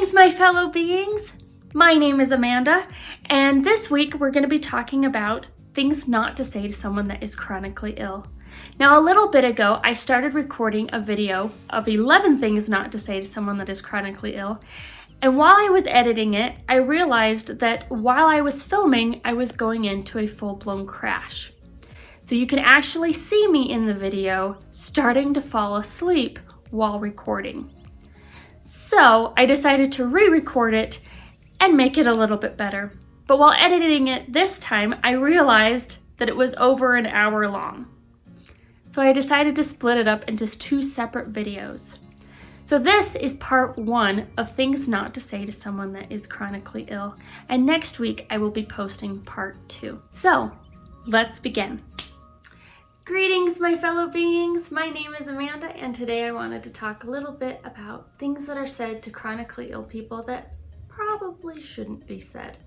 Greetings, my fellow beings. My name is Amanda, and this week we're going to be talking about things not to say to someone that is chronically ill. Now, a little bit ago, I started recording a video of 11 things not to say to someone that is chronically ill, and while I was editing it, I realized that while I was filming, I was going into a full-blown crash. So you can actually see me in the video starting to fall asleep while recording. So I decided to re-record it and make it a little bit better. But while editing it this time, I realized that it was over an hour long. So I decided to split it up into 2 separate videos. So this is part 1 of things not to say to someone that is chronically ill. And next week I will be posting part 2. So let's begin. Greetings, my fellow beings. My name is Amanda, and today I wanted to talk a little bit about things that are said to chronically ill people that probably shouldn't be said.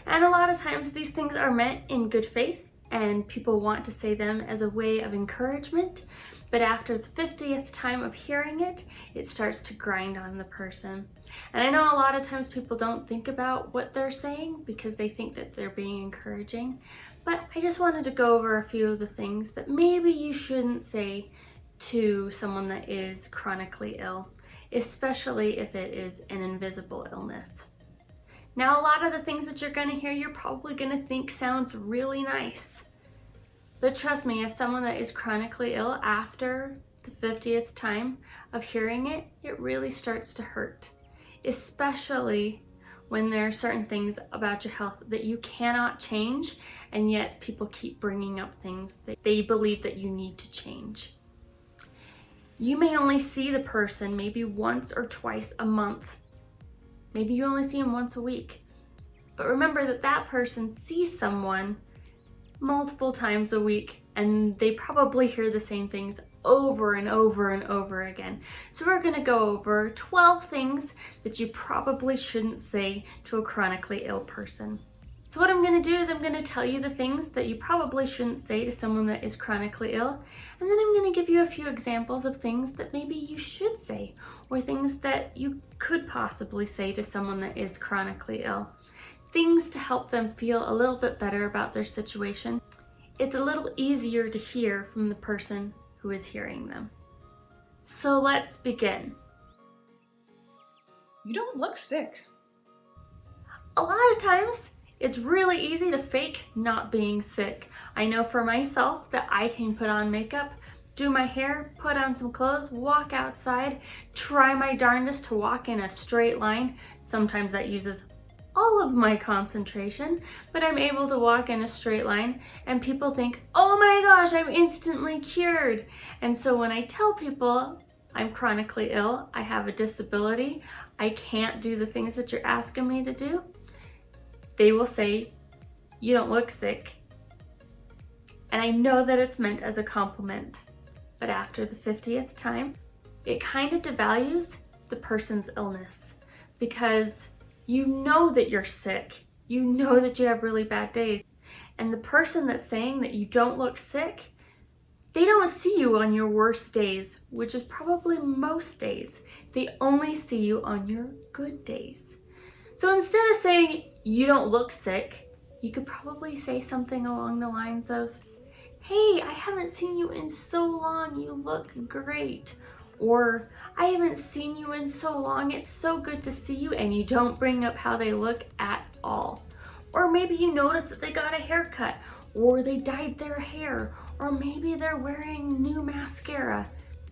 And a lot of times these things are meant in good faith, and people want to say them as a way of encouragement, but after the 50th time of hearing it, it starts to grind on the person. And I know a lot of times people don't think about what they're saying because they think that they're being encouraging, but I just wanted to go over a few of the things that maybe you shouldn't say to someone that is chronically ill, especially if it is an invisible illness. Now, a lot of the things that you're going to hear, you're probably going to think sounds really nice. But trust me, as someone that is chronically ill, after the 50th time of hearing it, it really starts to hurt, especially when there are certain things about your health that you cannot change, and yet people keep bringing up things that they believe that you need to change. You may only see the person maybe once or twice a month. Maybe you only see them once a week. But remember that that person sees someone multiple times a week, and they probably hear the same things over and over and over again. So we're going to go over 12 things that you probably shouldn't say to a chronically ill person. So what I'm going to do is I'm going to tell you the things that you probably shouldn't say to someone that is chronically ill, and then I'm going to give you a few examples of things that maybe you should say, or things that you could possibly say to someone that is chronically ill. Things to help them feel a little bit better about their situation. It's a little easier to hear from the person who is hearing them. So let's begin. You don't look sick. A lot of times, it's really easy to fake not being sick. I know for myself that I can put on makeup, do my hair, put on some clothes, walk outside, try my darndest to walk in a straight line. Sometimes that uses all of my concentration, but I'm able to walk in a straight line, and people think, oh my gosh, I'm instantly cured. And so when I tell people I'm chronically ill, I have a disability, I can't do the things that you're asking me to do, they will say, you don't look sick. And I know that it's meant as a compliment, but after the 50th time, it kind of devalues the person's illness, because you know that you're sick. You know that you have really bad days. And the person that's saying that you don't look sick, they don't see you on your worst days, which is probably most days. They only see you on your good days. So instead of saying you don't look sick, you could probably say something along the lines of, hey, I haven't seen you in so long, you look great. Or, I haven't seen you in so long, it's so good to see you, and you don't bring up how they look at all. Or maybe you notice that they got a haircut, or they dyed their hair, or maybe they're wearing new mascara.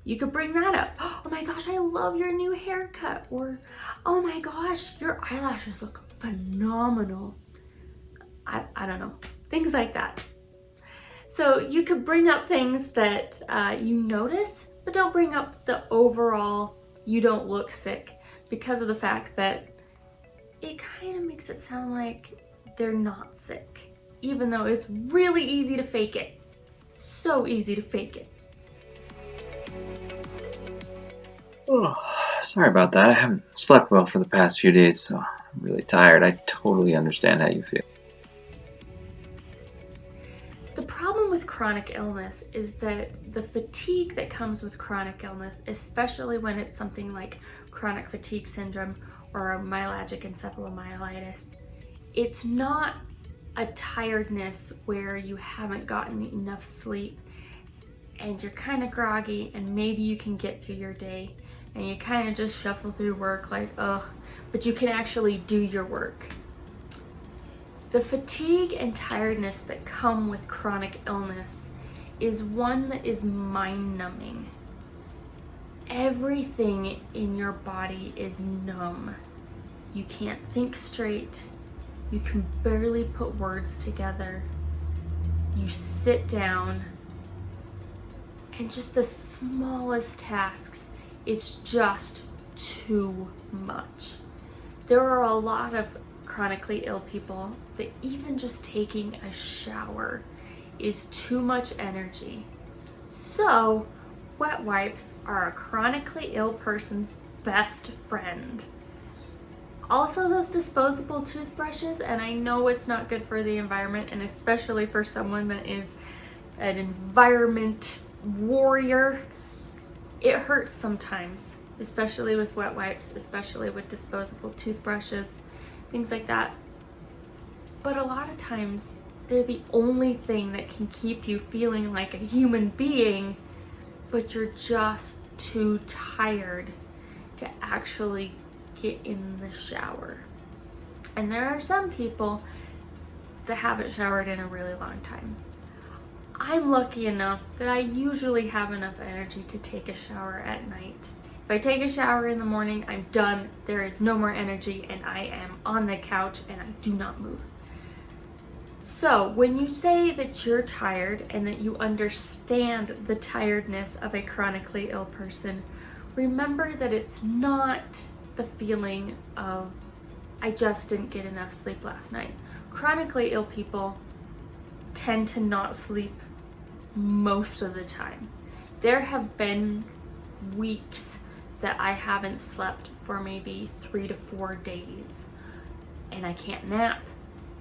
You could bring that up. Oh my gosh, I love your new haircut. Or, oh my gosh, your eyelashes look phenomenal. I don't know, things like that. So you could bring up things that you notice, but don't bring up the overall you don't look sick, because of the fact that it kind of makes it sound like they're not sick, even though it's really easy to fake it. So easy to fake it. Oh, sorry about that. I haven't slept well for the past few days, so I'm really tired. I totally understand how you feel. The problem with chronic illness is that the fatigue that comes with chronic illness, especially when it's something like chronic fatigue syndrome or myalgic encephalomyelitis. It's not a tiredness where you haven't gotten enough sleep and you're kind of groggy and maybe you can get through your day and you kind of just shuffle through work like, ugh, but you can actually do your work. The fatigue and tiredness that come with chronic illness is one that is mind-numbing. Everything in your body is numb. You can't think straight. You can barely put words together. You sit down, and just the smallest tasks is just too much. There are a lot of chronically ill people that even just taking a shower is too much energy. So, wet wipes are a chronically ill person's best friend. Also, those disposable toothbrushes, and I know it's not good for the environment, and especially for someone that is an environment warrior, it hurts sometimes, especially with wet wipes, especially with disposable toothbrushes, things like that. But a lot of times, they're the only thing that can keep you feeling like a human being, but you're just too tired to actually get in the shower. And there are some people that haven't showered in a really long time. I'm lucky enough that I usually have enough energy to take a shower at night. If I take a shower in the morning, I'm done. There is no more energy and I am on the couch and I do not move. So when you say that you're tired and that you understand the tiredness of a chronically ill person, remember that it's not the feeling of, I just didn't get enough sleep last night. Chronically ill people tend to not sleep most of the time. There have been weeks that I haven't slept for maybe 3 to 4 days, and I can't nap,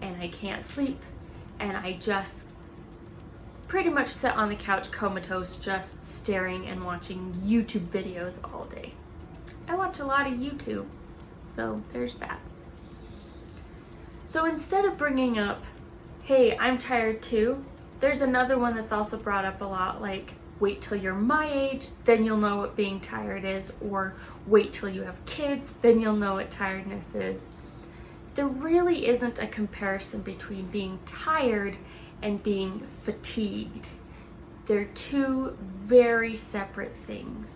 and I can't sleep, and I just pretty much sit on the couch comatose, just staring and watching YouTube videos all day. I watch a lot of YouTube, so there's that. So instead of bringing up, hey, I'm tired too, there's another one that's also brought up a lot, like, wait till you're my age, then you'll know what being tired is, or wait till you have kids, then you'll know what tiredness is. There really isn't a comparison between being tired and being fatigued. They're two very separate things.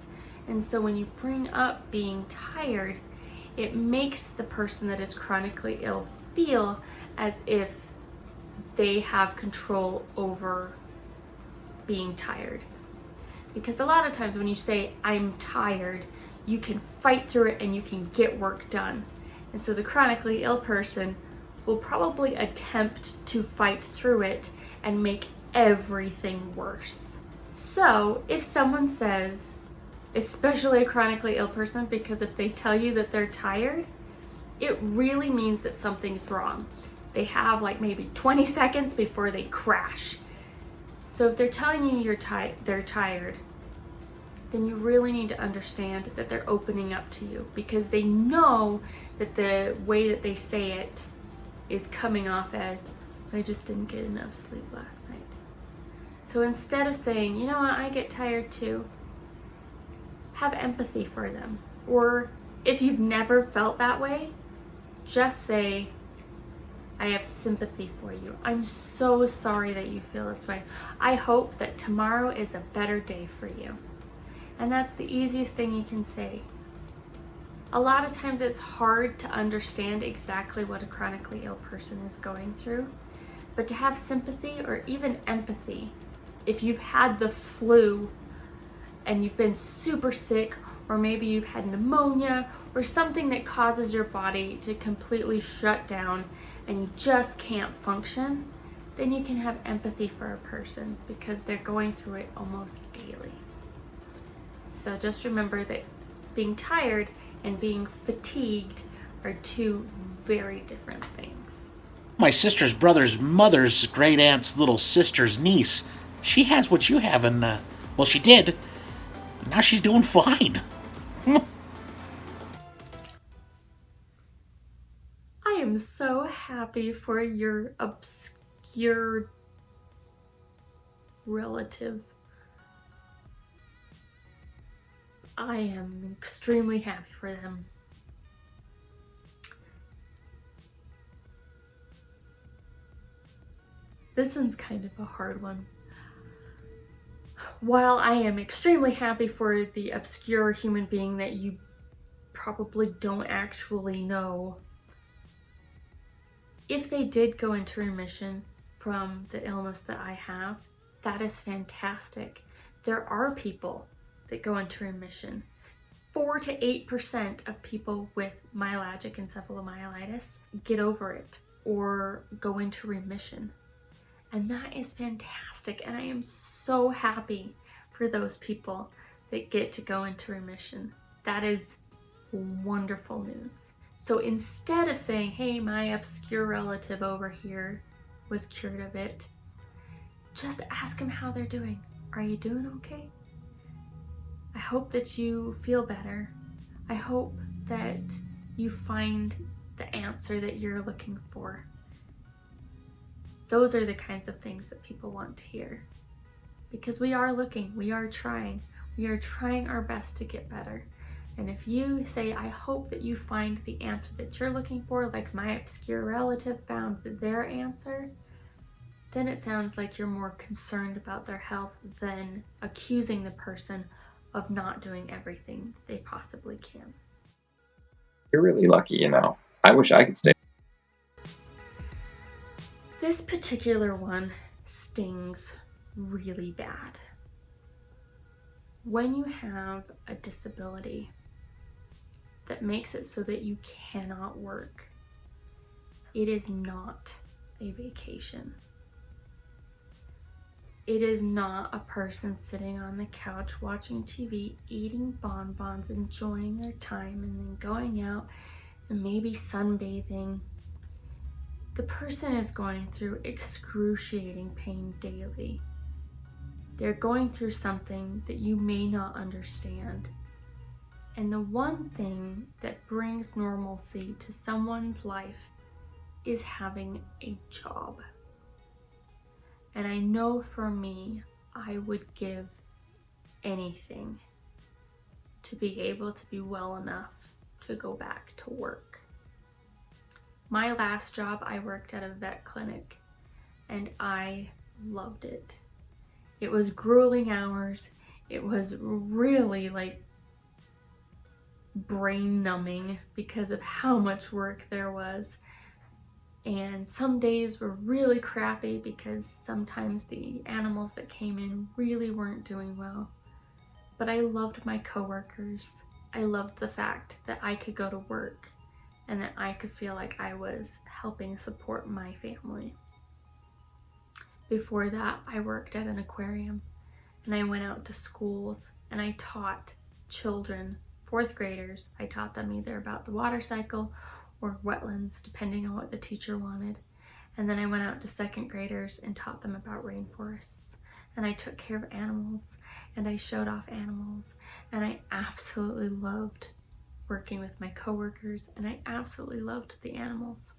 And so when you bring up being tired, it makes the person that is chronically ill feel as if they have control over being tired. Because a lot of times when you say, I'm tired, you can fight through it and you can get work done. And so the chronically ill person will probably attempt to fight through it and make everything worse. So if someone says, especially a chronically ill person, because if they tell you that they're tired, it really means that something's wrong. They have like maybe 20 seconds before they crash. So if they're telling you they're tired, then you really need to understand that they're opening up to you, because they know that the way that they say it is coming off as, I just didn't get enough sleep last night. So instead of saying, you know what, I get tired too, have empathy for them. Or if you've never felt that way, just say, I have sympathy for you. I'm so sorry that you feel this way. I hope that tomorrow is a better day for you. And that's the easiest thing you can say. A lot of times it's hard to understand exactly what a chronically ill person is going through, but to have sympathy or even empathy, if you've had the flu and you've been super sick, or maybe you've had pneumonia or something that causes your body to completely shut down and you just can't function, then you can have empathy for a person because they're going through it almost daily. So just remember that being tired and being fatigued are two very different things. My sister's brother's mother's great aunt's little sister's niece, she has what you have, and, well, she did. Now she's doing fine. happy for your obscure relative. I am extremely happy for them. This one's kind of a hard one. While I am extremely happy for the obscure human being that you probably don't actually know, if they did go into remission from the illness that I have, that is fantastic. There are people that go into remission. 4 to 8% of people with myalgic encephalomyelitis get over it or go into remission. And that is fantastic. And I am so happy for those people that get to go into remission. That is wonderful news. So instead of saying, hey, my obscure relative over here was cured of it, just ask them how they're doing. Are you doing okay? I hope that you feel better. I hope that you find the answer that you're looking for. Those are the kinds of things that people want to hear. Because we are looking, we are trying our best to get better. And if you say, I hope that you find the answer that you're looking for, like my obscure relative found their answer, then it sounds like you're more concerned about their health than accusing the person of not doing everything they possibly can. You're really lucky, you know. I wish I could stay. This particular one stings really bad. When you have a disability that makes it so that you cannot work, it is not a vacation. It is not a person sitting on the couch watching TV, eating bonbons, enjoying their time, and then going out and maybe sunbathing. The person is going through excruciating pain daily. They're going through something that you may not understand. And the one thing that brings normalcy to someone's life is having a job. And I know for me, I would give anything to be able to be well enough to go back to work. My last job, I worked at a vet clinic and I loved it. It was grueling hours. It was really like brain numbing because of how much work there was. And some days were really crappy because sometimes the animals that came in really weren't doing well. But I loved my coworkers. I loved the fact that I could go to work and that I could feel like I was helping support my family. Before that, I worked at an aquarium and I went out to schools and I taught children, 4th graders. I taught them either about the water cycle or wetlands, depending on what the teacher wanted. And then I went out to 2nd graders and taught them about rainforests. And I took care of animals and I showed off animals. And I absolutely loved working with my coworkers and I absolutely loved the animals.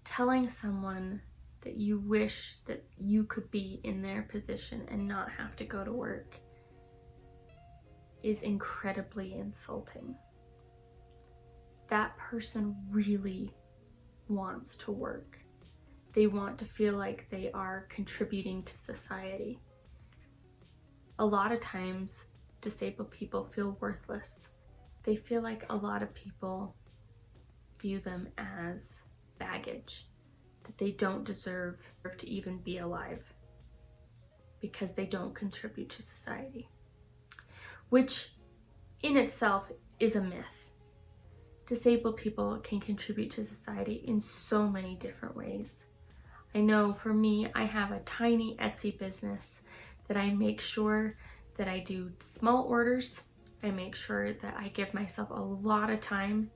Telling someone that you wish that you could be in their position and not have to go to work is incredibly insulting. That person really wants to work. They want to feel like they are contributing to society. A lot of times, disabled people feel worthless. They feel like a lot of people view them as baggage, that they don't deserve to even be alive because they don't contribute to society, which in itself is a myth. Disabled people can contribute to society in so many different ways. I know for me, I have a tiny Etsy business that I make sure that I do small orders. I make sure that I give myself a lot of time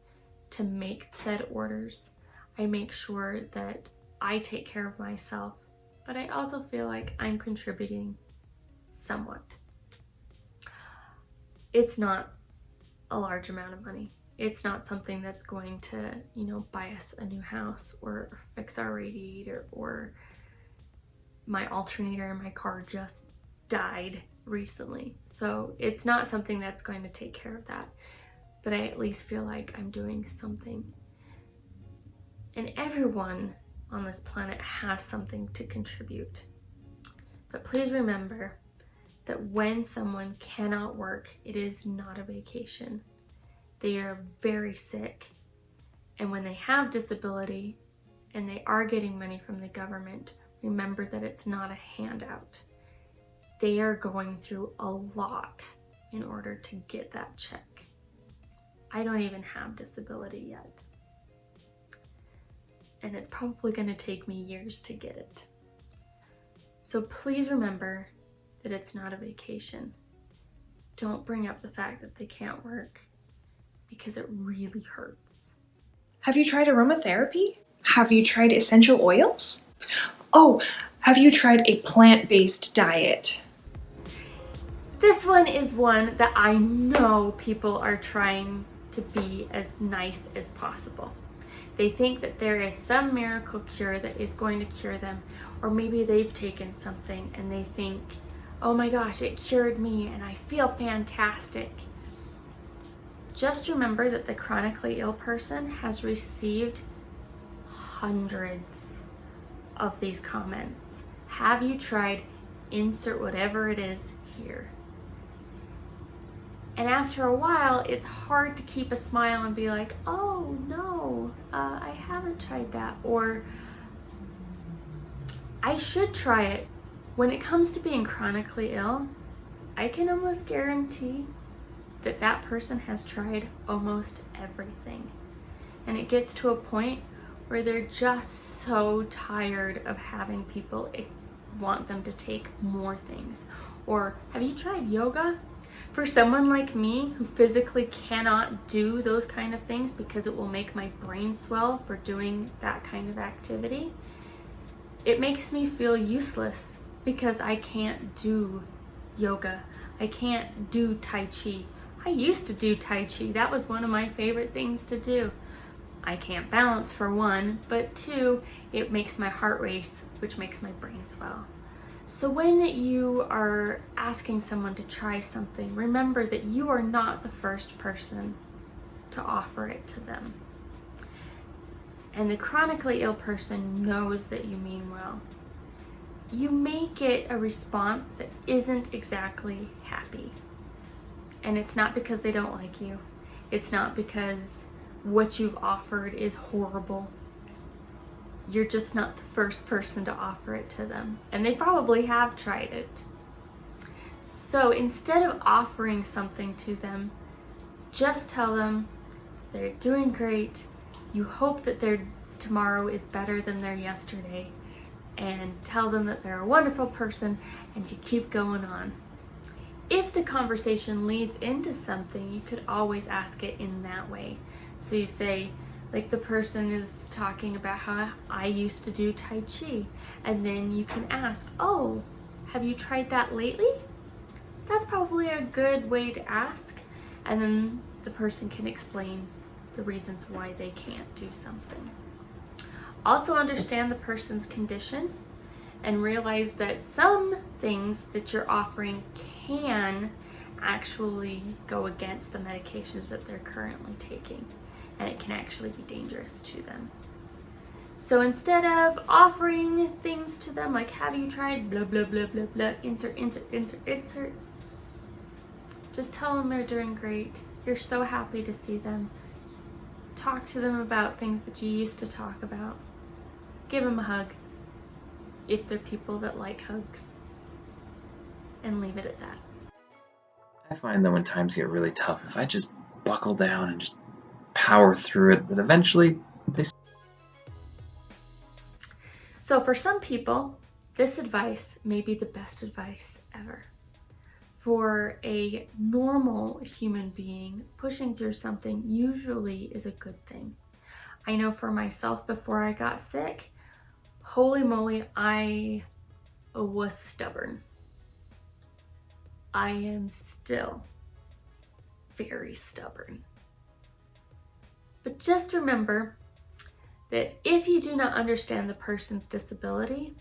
to make said orders. I make sure that I take care of myself, but I also feel like I'm contributing somewhat. It's not a large amount of money. It's not something that's going to, buy us a new house or fix our radiator, or my alternator in my car just died recently. So it's not something that's going to take care of that. But I at least feel like I'm doing something. And everyone on this planet has something to contribute. But please remember that when someone cannot work, it is not a vacation. They are very sick. And when they have disability and they are getting money from the government, remember that it's not a handout. They are going through a lot in order to get that check. I don't even have disability yet. And it's probably going to take me years to get it. So please remember that it's not a vacation. Don't bring up the fact that they can't work, because it really hurts. Have you tried aromatherapy? Have you tried essential oils? Oh, have you tried a plant-based diet? This one is one that I know people are trying to be as nice as possible. They think that there is some miracle cure that is going to cure them, or maybe they've taken something and they think, oh my gosh, it cured me and I feel fantastic. Just remember that the chronically ill person has received hundreds of these comments. Have you tried insert whatever it is here? And after a while, it's hard to keep a smile and be like, oh no, I haven't tried that, or I should try it. When it comes to being chronically ill, I can almost guarantee that that person has tried almost everything. And it gets to a point where they're just so tired of having people want them to take more things. Or, have you tried yoga? For someone like me who physically cannot do those kind of things because it will make my brain swell for doing that kind of activity, it makes me feel useless because I can't do yoga. I can't do Tai Chi. I used to do Tai Chi. That was one of my favorite things to do. I can't balance, for one, but two, it makes my heart race, which makes my brain swell. So when you are asking someone to try something, remember that you are not the first person to offer it to them. And the chronically ill person knows that you mean well. You may get a response that isn't exactly happy. And it's not because they don't like you. It's not because what you've offered is horrible. You're just not the first person to offer it to them. And they probably have tried it. So instead of offering something to them, just tell them they're doing great. You hope that their tomorrow is better than their yesterday. And tell them that they're a wonderful person, and you keep going on. If the conversation leads into something, you could always ask it in that way. So you say, like, the person is talking about how I used to do Tai Chi, and then you can ask, oh, have you tried that lately? That's probably a good way to ask, and then the person can explain the reasons why they can't do something. Also understand the person's condition and realize that some things that you're offering can actually go against the medications that they're currently taking, and it can actually be dangerous to them. So instead of offering things to them like, have you tried blah, blah, blah, blah, blah, insert, just tell them they're doing great. You're so happy to see them. Talk to them about things that you used to talk about. Give them a hug, if they're people that like hugs, and leave it at that. I find that when times get really tough, if I just buckle down and just power through it, that eventually they... So for some people, this advice may be the best advice ever. For a normal human being, pushing through something usually is a good thing. I know for myself, before I got sick, holy moly, I was stubborn. I am still very stubborn. But just remember that if you do not understand the person's disability,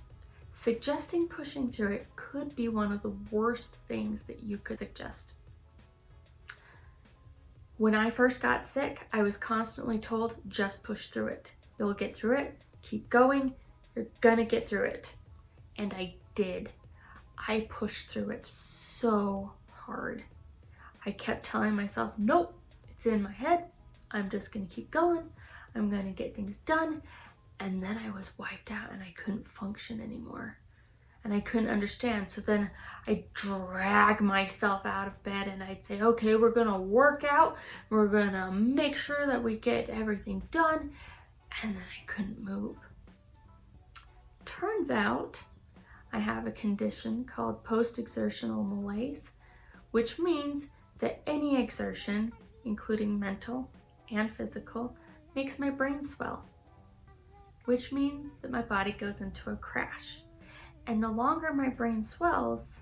suggesting pushing through it could be one of the worst things that you could suggest. When I first got sick, I was constantly told, just push through it. You'll get through it, keep going, you're gonna get through it. And I did. I pushed through it so hard. I kept telling myself, nope, it's in my head. I'm just gonna keep going. I'm gonna get things done. And then I was wiped out and I couldn't function anymore. And I couldn't understand. So then I'd drag myself out of bed and I'd say, okay, we're gonna work out. We're gonna make sure that we get everything done. And then I couldn't move. Turns out I have a condition called post-exertional malaise, which means that any exertion, including mental and physical, makes my brain swell, which means that my body goes into a crash. And the longer my brain swells,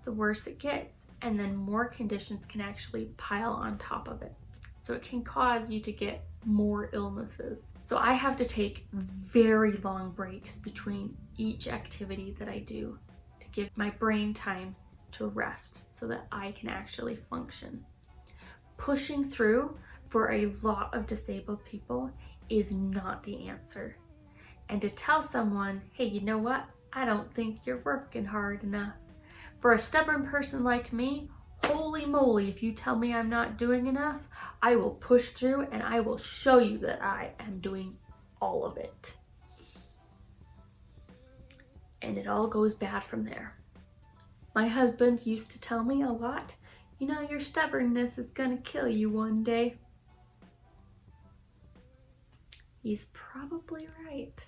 the worse it gets, and then more conditions can actually pile on top of it. So it can cause you to get more illnesses. So I have to take very long breaks between each activity that I do to give my brain time to rest so that I can actually function. Pushing through for a lot of disabled people is not the answer. And to tell someone, hey, you know what? I don't think you're working hard enough. For a stubborn person like me, holy moly, if you tell me I'm not doing enough, I will push through and I will show you that I am doing all of it. And it all goes bad from there. My husband used to tell me a lot, you know, your stubbornness is gonna kill you one day. He's probably right.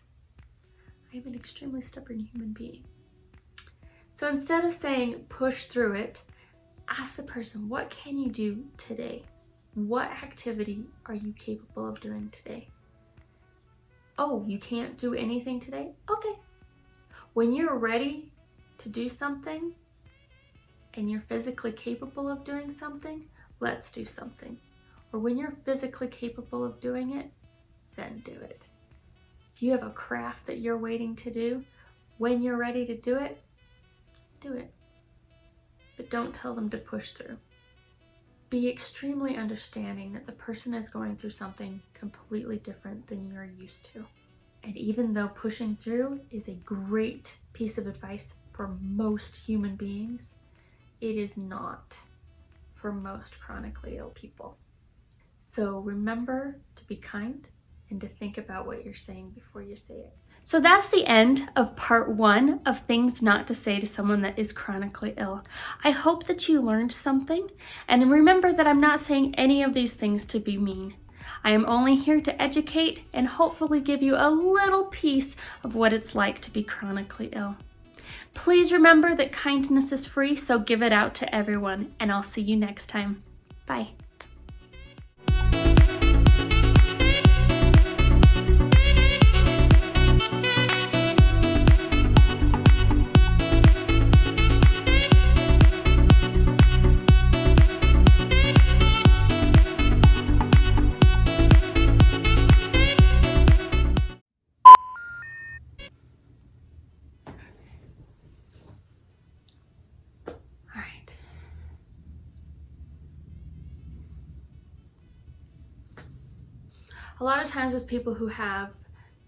I'm an extremely stubborn human being. So instead of saying push through it, ask the person, what can you do today? What activity are you capable of doing today? Oh, you can't do anything today? Okay. When you're ready to do something and you're physically capable of doing something, let's do something. Or when you're physically capable of doing it, then do it. If you have a craft that you're waiting to do, when you're ready to do it. But don't tell them to push through. Be extremely understanding that the person is going through something completely different than you're used to. And even though pushing through is a great piece of advice for most human beings, it is not for most chronically ill people. So remember to be kind and to think about what you're saying before you say it. So that's the end of part 1 of things not to say to someone that is chronically ill. I hope that you learned something, and remember that I'm not saying any of these things to be mean. I am only here to educate and hopefully give you a little piece of what it's like to be chronically ill. Please remember that kindness is free, so give it out to everyone, and I'll see you next time. Bye. A lot of times with people who have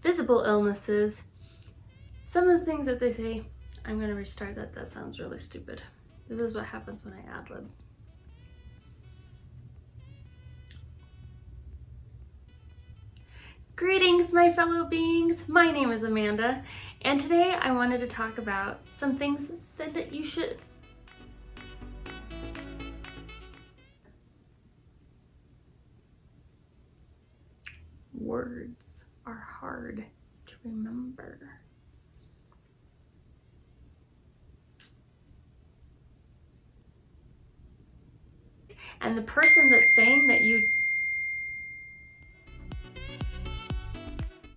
visible illnesses, some of the things that they say, I'm going to restart that, that sounds really stupid. This is what happens when I ad-lib. Greetings, my fellow beings. My name is Amanda, and today I wanted to talk about some things that you should... Words are hard to remember. And the person that's saying that you